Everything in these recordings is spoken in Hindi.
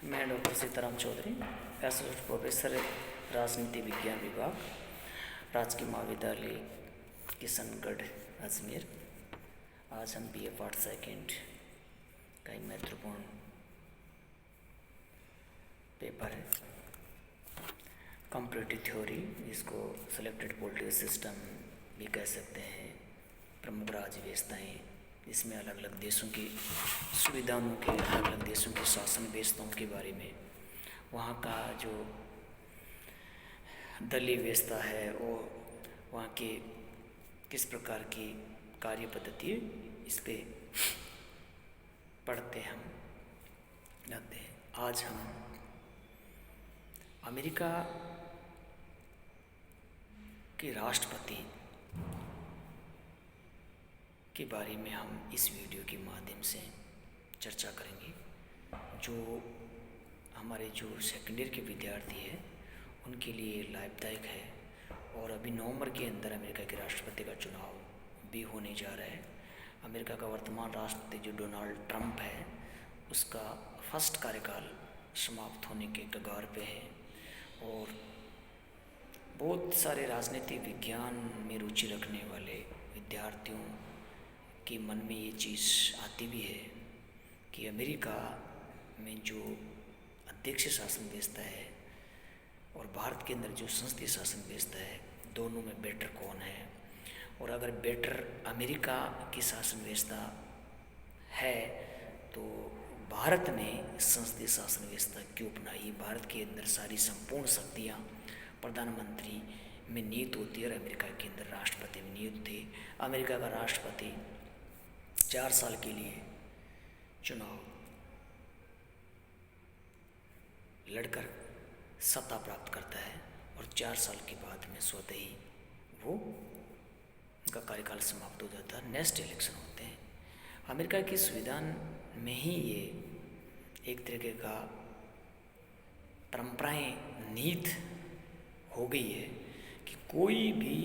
मैं doctor Sitaram Chaudhary, associate professor राजनीति विज्ञान विभाग, राजकीय महाविद्यालय किशनगढ़ अजमेर। आज हम BA पार्ट सेकेंड का एक महत्वपूर्ण पेपर है, कंपैरेटिव थ्योरी, जिसको सिलेक्टेड पॉलिटिकल सिस्टम भी कह सकते हैं, प्रमुख राज्य व्यवस्थाएँ, जिसमें अलग अलग देशों की सुविधाओं के, अलग अलग देशों की शासन व्यवस्थाओं के बारे में, वहाँ का जो दलीय व्यवस्था है और वहाँ के किस प्रकार की कार्य पद्धति है, इस पे पढ़ते हम जाते हैं। आज हम अमेरिका के राष्ट्रपति के बारे में हम इस वीडियो के माध्यम से चर्चा करेंगे। जो हमारे जो सेकेंड ईयर के विद्यार्थी हैं उनके लिए लाभदायक है, और अभी नवंबर के अंदर अमेरिका के राष्ट्रपति का चुनाव भी होने जा रहा है। अमेरिका का वर्तमान राष्ट्रपति जो डोनाल्ड ट्रंप है, उसका फर्स्ट कार्यकाल समाप्त होने के कगार पे है, और बहुत सारे राजनीतिक विज्ञान में रुचि रखने वाले विद्यार्थियों के मन में ये चीज़ आती भी है कि अमेरिका में जो अध्यक्षीय शासन व्यवस्था है और भारत के अंदर जो संसदीय शासन व्यवस्था है, दोनों में बेटर कौन है। और अगर बेटर अमेरिका की शासन व्यवस्था है तो भारत ने संसदीय शासन व्यवस्था क्यों अपनाई। भारत के अंदर सारी संपूर्ण शक्तियाँ प्रधानमंत्री में नियुक्त होती है और अमेरिका के अंदर राष्ट्रपति में नियुक्त थे। अमेरिका का राष्ट्रपति 4 साल के लिए चुनाव लड़कर सत्ता प्राप्त करता है और 4 साल के बाद में स्वतः ही वो उनका कार्यकाल समाप्त हो जाता है, नेक्स्ट इलेक्शन होते हैं। अमेरिका के संविधान में ही ये एक तरीके का परंपराएं नीति हो गई है कि कोई भी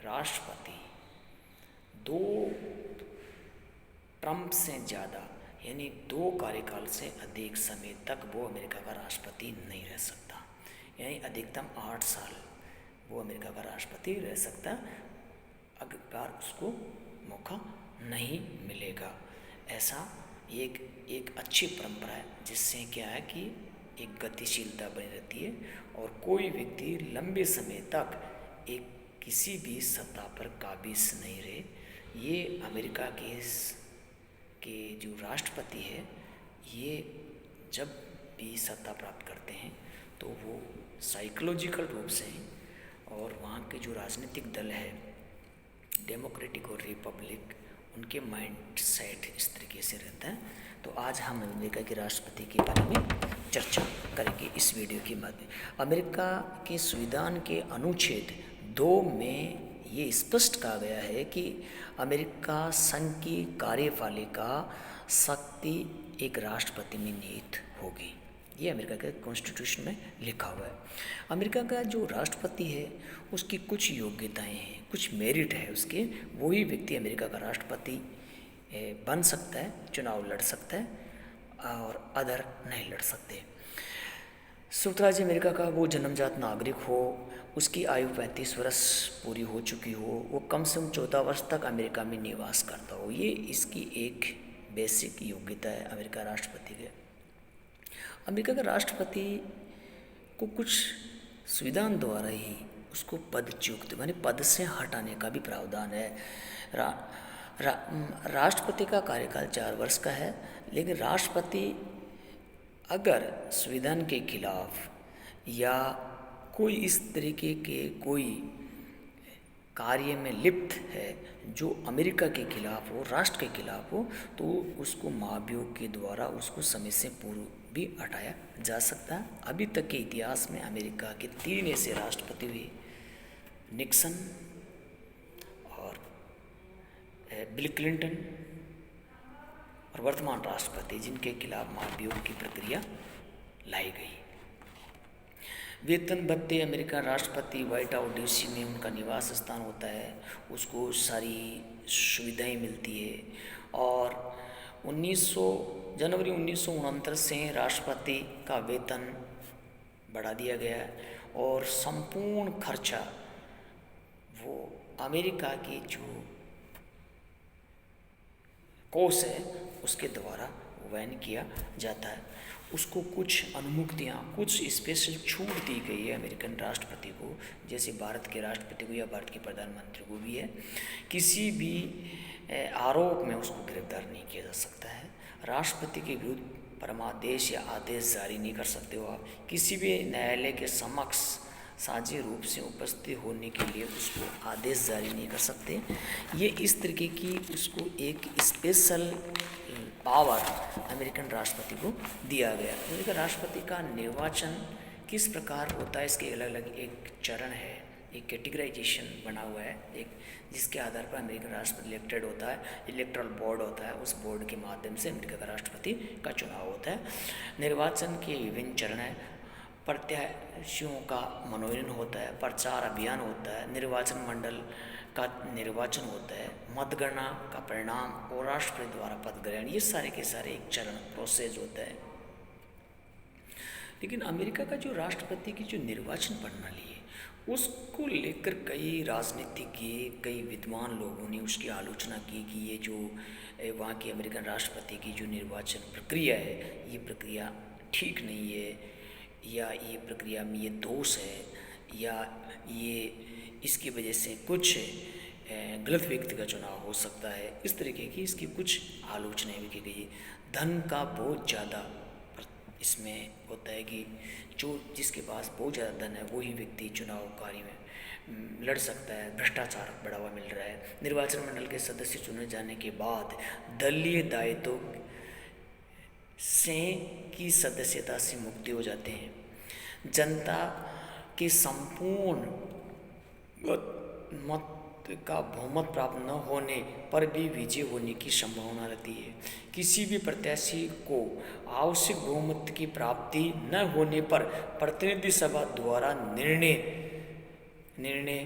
राष्ट्रपति 2 टर्म से ज़्यादा, यानी 2 कार्यकाल से अधिक समय तक वो अमेरिका का राष्ट्रपति नहीं रह सकता। यानी अधिकतम 8 साल वो अमेरिका का राष्ट्रपति रह सकता, अगर उसको मौका नहीं मिलेगा। ऐसा एक अच्छी परंपरा है, जिससे क्या है कि एक गतिशीलता बनी रहती है और कोई व्यक्ति लंबे समय तक एक किसी भी सत्ता पर काबिज नहीं रहे। ये अमेरिका के जो राष्ट्रपति है, ये जब भी सत्ता प्राप्त करते हैं तो वो साइकोलॉजिकल रूप से, और वहाँ के जो राजनीतिक दल है, डेमोक्रेटिक और रिपब्लिक, उनके माइंड सेट इस तरीके से रहता है। तो आज हम अमेरिका के राष्ट्रपति के बारे में चर्चा करेंगे इस वीडियो के माध्यम। अमेरिका के संविधान के अनुच्छेद 2 में ये स्पष्ट कहा गया है कि अमेरिका संघ की कार्यपालिका शक्ति एक राष्ट्रपति में निहित होगी। ये अमेरिका के कॉन्स्टिट्यूशन में लिखा हुआ है। अमेरिका का जो राष्ट्रपति है उसकी कुछ योग्यताएं हैं, कुछ मेरिट है उसके, वही व्यक्ति अमेरिका का राष्ट्रपति बन सकता है, चुनाव लड़ सकता है, और अदर नहीं लड़ सकते। संयुक्त राज्य अमेरिका का वो जन्मजात नागरिक हो, उसकी आयु 35 वर्ष पूरी हो चुकी हो, वो कम से कम 14 वर्ष तक अमेरिका में निवास करता हो। ये इसकी एक बेसिक योग्यता है अमेरिका राष्ट्रपति के। अमेरिका का राष्ट्रपति को कुछ संविधान द्वारा ही उसको पदच्युत, यानी पद से हटाने का भी प्रावधान है। राष्ट्रपति का कार्यकाल 4 वर्ष का है, लेकिन राष्ट्रपति अगर संविधान के खिलाफ या कोई इस तरीके के कोई कार्य में लिप्त है जो अमेरिका के खिलाफ हो, राष्ट्र के खिलाफ हो, तो उसको महाभियोग के द्वारा उसको समय से पूर्व भी हटाया जा सकता है। अभी तक के इतिहास में अमेरिका के 3 ऐसे राष्ट्रपति हुए, निक्सन और बिल क्लिंटन और वर्तमान राष्ट्रपति, जिनके खिलाफ महाभियोग की प्रक्रिया लाई गई। वेतन भत्ते, अमेरिका राष्ट्रपति व्हाइट हाउस DC में उनका निवास स्थान होता है, उसको सारी सुविधाएं मिलती है, और जनवरी 1969 से राष्ट्रपति का वेतन बढ़ा दिया गया है और संपूर्ण खर्चा वो अमेरिका की जो कोष है उसके द्वारा वहन किया जाता है। उसको कुछ अनुमुक्तियाँ, कुछ स्पेशल छूट दी गई है अमेरिकन राष्ट्रपति को, जैसे भारत के राष्ट्रपति को या भारत के प्रधानमंत्री को भी है। किसी भी आरोप में उसको गिरफ्तार नहीं किया जा सकता है। राष्ट्रपति के विरुद्ध परमादेश या आदेश जारी नहीं कर सकते हो आप। किसी भी न्यायालय के समक्ष साझे रूप से उपस्थित होने के लिए उसको आदेश जारी नहीं कर सकते। ये इस तरीके की उसको एक स्पेशल पावर अमेरिकन राष्ट्रपति को दिया गया। अमेरिकन राष्ट्रपति का निर्वाचन किस प्रकार होता है, इसके अलग अलग एक चरण है, एक कैटेगराइजेशन बना हुआ है, एक जिसके आधार पर अमेरिकन राष्ट्रपति इलेक्टेड होता है। इलेक्टोरल बोर्ड होता है, उस बोर्ड के माध्यम से अमेरिका का राष्ट्रपति का चुनाव होता है। निर्वाचन के विभिन्न चरण हैं। प्रत्याशियों का मनोनयन होता है, प्रचार अभियान होता है, निर्वाचन मंडल का निर्वाचन होता है, मतगणना का परिणाम और राष्ट्रपति द्वारा पद ग्रहण, ये सारे के सारे एक चरण प्रोसेस होता है। लेकिन अमेरिका का जो राष्ट्रपति की जो निर्वाचन प्रणाली है उसको लेकर कई राजनीतिज्ञ, कई विद्वान लोगों ने उसकी आलोचना की कि ये जो वहाँ की अमेरिकन राष्ट्रपति की जो निर्वाचन प्रक्रिया है ये प्रक्रिया ठीक नहीं है, या ये प्रक्रिया में ये दोष है, या ये इसकी वजह से कुछ गलत व्यक्ति का चुनाव हो सकता है। इस तरीके की इसकी कुछ आलोचनाएं भी की गई। धन का बहुत ज़्यादा इसमें होता है कि जो जिसके पास बहुत ज़्यादा धन है वही व्यक्ति चुनाव कार्य में लड़ सकता है। भ्रष्टाचार बढ़ावा मिल रहा है। निर्वाचन मंडल के सदस्य चुने जाने के बाद दलीय दायित्व से की सदस्यता से मुक्ति हो जाते हैं। जनता के संपूर्ण मत का बहुमत प्राप्त न होने पर भी विजय होने की संभावना रहती है। किसी भी प्रत्याशी को आवश्यक बहुमत की प्राप्ति न होने पर प्रतिनिधि सभा द्वारा निर्णय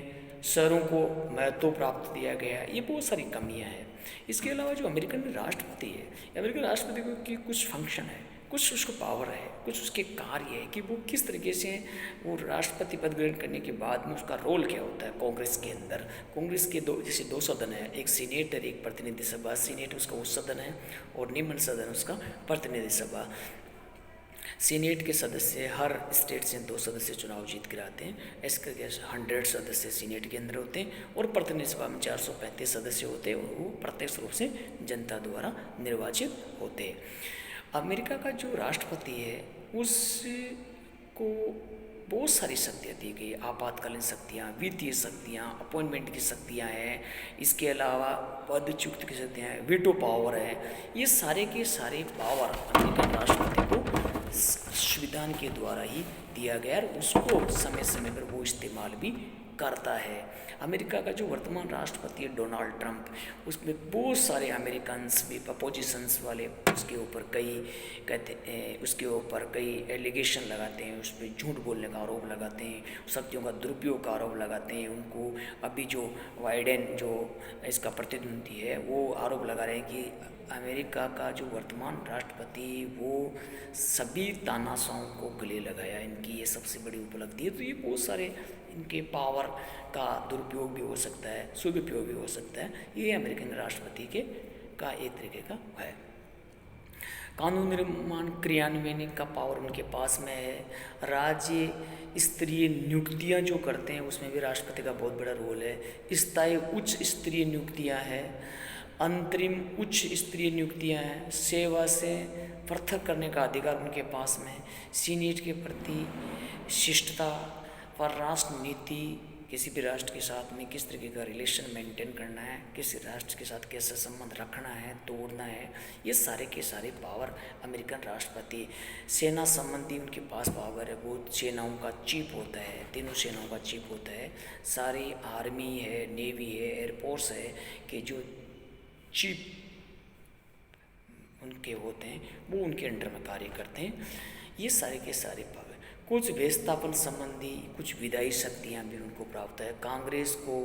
शहरों को महत्व प्राप्त दिया गया है। ये बहुत सारी कमियां हैं। इसके अलावा जो अमेरिकन राष्ट्रपति है, अमेरिकन राष्ट्रपति की कुछ फंक्शन है, कुछ उसको पावर है, कुछ उसके कार्य है कि वो किस तरीके से वो राष्ट्रपति पद ग्रहण करने के बाद में उसका रोल क्या होता है। कांग्रेस के अंदर कांग्रेस के जैसे दो सदन है, एक सीनेट और एक प्रतिनिधि सभा। सीनेट उसका उच्च सदन है और निम्न सदन उसका प्रतिनिधि सभा। सीनेट के सदस्य हर स्टेट से 2 सदस्य चुनाव जीत कर आते हैं। इसके 100 सदस्य सीनेट के अंदर होते हैं और प्रतिनिधि सभा में 435 सदस्य होते हैं और वो प्रत्यक्ष रूप से जनता द्वारा निर्वाचित होते हैं। अमेरिका का जो राष्ट्रपति है उसको बहुत सारी शक्तियाँ दी गई। आपातकालीन शक्तियाँ, वित्तीय शक्तियाँ, अपॉइंटमेंट की शक्तियाँ हैं। इसके अलावा पदच्युत की शक्तियाँ हैं, वीटो पावर है। ये सारे के सारे पावर अमेरिकन राष्ट्रपति को संविधान के द्वारा ही दिया गया और उसको समय समय पर वो इस्तेमाल भी करता है। अमेरिका का जो वर्तमान राष्ट्रपति है डोनाल्ड ट्रंप, उसमें बहुत सारे अमेरिकन्स भी अपोजिशंस वाले उसके ऊपर कई एलिगेशन लगाते हैं, उस पर झूठ बोलने का आरोप लगाते हैं, शक्तियों का दुरुपयोग का आरोप लगाते हैं। उनको अभी जो बाइडेन जो इसका प्रतिद्वंदी है वो आरोप लगा रहे हैं कि अमेरिका का जो वर्तमान राष्ट्रपति वो सभी तानाशाहों को गले लगाया, इनकी ये सबसे बड़ी उपलब्धि है। तो ये बहुत सारे इनके पावर का दुरुपयोग भी हो सकता है, सदुपयोग भी हो सकता है। ये अमेरिकन राष्ट्रपति का एक तरीके का है। कानून निर्माण क्रियान्वयन का पावर उनके पास में है। राज्य स्तरीय नियुक्तियां जो करते हैं उसमें भी राष्ट्रपति का बहुत बड़ा रोल है। स्थायी उच्च स्तरीय नियुक्तियां हैं, अंतरिम उच्च स्तरीय नियुक्तियां हैं। सेवा से पृथक करने का अधिकार उनके पास में है। सीनेट के प्रति शिष्टता, परराष्ट्र नीति, किसी भी राष्ट्र के साथ में किस तरीके का रिलेशन मेंटेन करना है, किसी राष्ट्र के साथ कैसा संबंध रखना है, तोड़ना है, ये सारे के सारे पावर अमेरिकन राष्ट्रपति। सेना संबंधी उनके पास पावर है, वो सेनाओं का चीफ होता है, तीनों सेनाओं का चीफ होता है। सारी आर्मी है, नेवी है, एयरफोर्स है कि जो चीफ उनके होते हैं वो उनके अंडर में कार्य करते हैं। ये सारे के सारे पावर। कुछ व्यवस्थापन संबंधी कुछ विधायी शक्तियाँ भी उनको प्राप्त है। कांग्रेस को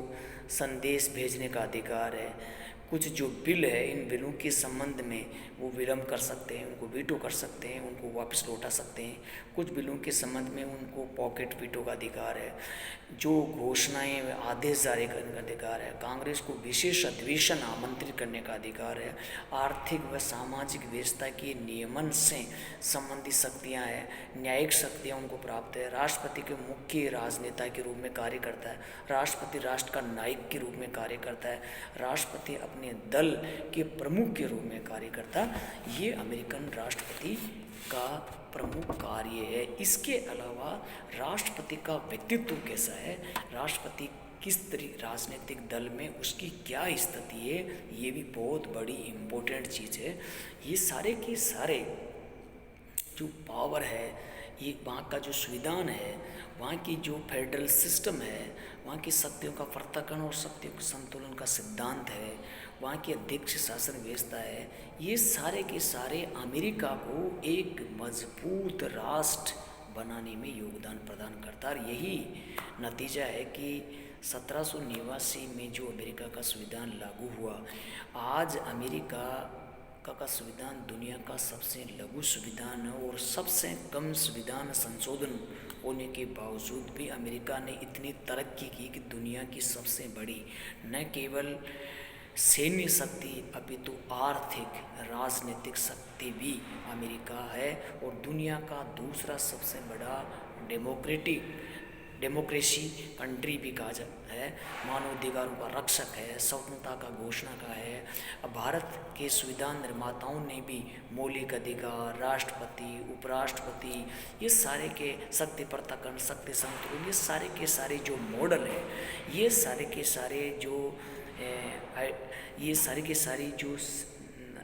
संदेश भेजने का अधिकार है। कुछ जो बिल है, इन बिलों के संबंध में वो विलम्ब कर सकते हैं, उनको वीटो कर सकते हैं, उनको वापस लौटा सकते हैं। कुछ बिलों के संबंध में उनको पॉकेट वीटो का अधिकार है, जो घोषणाएं आदेश जारी करने का अधिकार है, कांग्रेस को विशेष अधिवेशन आमंत्रित करने का अधिकार है, आर्थिक व सामाजिक व्यवस्था के नियमन से संबंधित शक्तियां हैं, न्यायिक शक्तियां उनको प्राप्त है, राष्ट्रपति के मुख्य राजनेता के रूप में कार्य करता है, राष्ट्रपति राष्ट्र का नायक के रूप में कार्य करता है, राष्ट्रपति अपने दल के प्रमुख के रूप में कार्य करता है। ये अमेरिकन राष्ट्रपति का प्रमुख कार्य है। इसके अलावा राष्ट्रपति का व्यक्तित्व कैसा है, राष्ट्रपति किस तरह राजनीतिक दल में उसकी क्या स्थिति है, ये भी बहुत बड़ी इम्पोर्टेंट चीज़ है। ये सारे के सारे जो पावर है, ये वहाँ का जो संविधान है, वहाँ की जो फेडरल सिस्टम है, वहाँ की शक्तियों का पृथक्करण और शक्तियों के संतुलन का सिद्धांत है, वहाँ की अध्यक्ष शासन व्यवस्था है, ये सारे के सारे अमेरिका को एक मजबूत राष्ट्र बनाने में योगदान प्रदान करता है। और यही नतीजा है कि 1789 में जो अमेरिका का संविधान लागू हुआ, आज अमेरिका का संविधान दुनिया का सबसे लघु संविधान है और सबसे कम संविधान संशोधन होने के बावजूद भी अमेरिका ने इतनी तरक्की की कि दुनिया की सबसे बड़ी न केवल सैन्य शक्ति अपितु आर्थिक राजनीतिक शक्ति भी अमेरिका है और दुनिया का दूसरा सबसे बड़ा डेमोक्रेसी कंट्री भी कहा जाता है, मानवाधिकारों का रक्षक है, स्वतंत्रता का घोषणा का है। अब भारत के संविधान निर्माताओं ने भी मौलिक अधिकार, राष्ट्रपति, उपराष्ट्रपति, ये सारे के शक्ति पृथक्करण, शक्ति संतुलन, ये सारे के सारे जो मॉडल है, ये सारे के सारे जो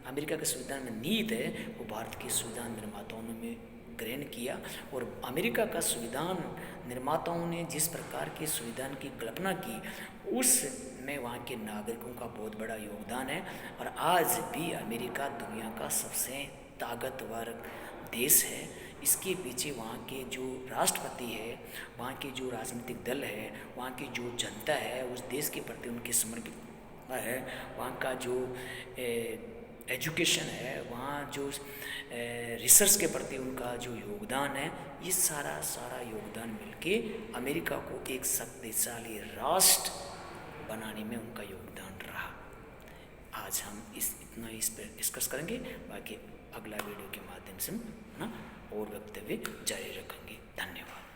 अमेरिका के संविधान में नीति है, वो भारत के संविधान निर्माताओं ने ग्रहण किया। और अमेरिका का संविधान निर्माताओं ने जिस प्रकार के संविधान की कल्पना की, उसमें वहाँ के नागरिकों का बहुत बड़ा योगदान है। और आज भी अमेरिका दुनिया का सबसे ताकतवर देश है। इसके पीछे वहाँ के जो राष्ट्रपति है, वहाँ के जो राजनीतिक दल है, वहाँ की जो जनता है, उस देश के प्रति उनके समर्पित है, वहाँ का जो एजुकेशन है, वहाँ जो रिसर्च के प्रति उनका जो योगदान है, ये सारा योगदान मिलके अमेरिका को एक शक्तिशाली राष्ट्र बनाने में उनका योगदान रहा। आज हम इतना इस पर डिस्कस करेंगे, बाकी अगला वीडियो के माध्यम से हम और वक्तव्य जारी रखेंगे। धन्यवाद।